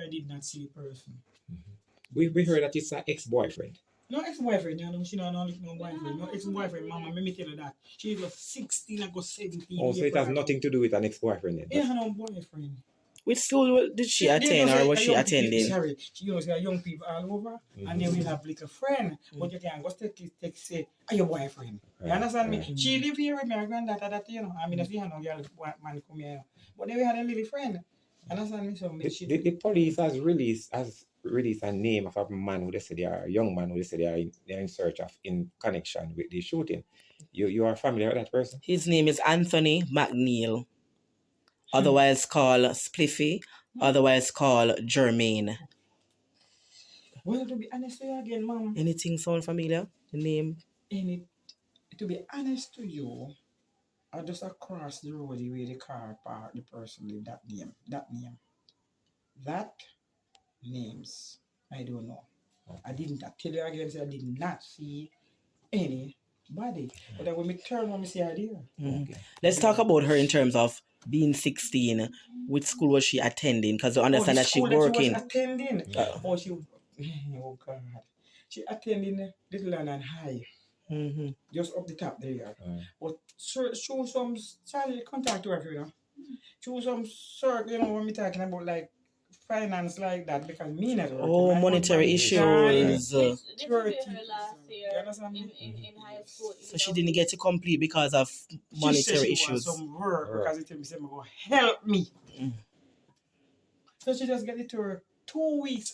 I did not see the person. We heard that it's an ex-boyfriend. No ex-boyfriend, she no boyfriend. No ex-boyfriend, mama, let me tell you that. She was 16, I go 17. Oh, so it has nothing to do with an ex-boyfriend then? Yeah, no boyfriend. Which school did she attend, or was she attending? Sorry, she knows there are young people all over, and they will have like a friend, but you can't go say, are your boyfriend? You understand me? She live here with my granddaughter, that I mean, I see her no girl man come here, but then we had a little friend. Understand me? So the police has released a name of a man who they say they are a young man who they say they are in search of in connection with the shooting. You are familiar with that person? His name is Anthony McNeil, otherwise called Spliffy, otherwise called Jermaine. Well, to be honest with you again, mom. Anything sound familiar? The name? To be honest to you, I just across the road where the car parked, the person lived that name. That names, I don't know. I tell you again, I did not see anybody. But when we turn on, we see her there. Okay. Let's talk about her in terms of being 16. Which school was she attending? Because you understand that she working. She was attending. Oh God. She attending Little London High. Just up the top there. But show some sorry contact to her, you know. Show some sort, you know, when we talking about like finance like that, because me not working. Oh, monetary issues. This was her last year in high school. So she didn't get to complete because of monetary issues. She some work because it said, "Help me." So she just get it to her 2 weeks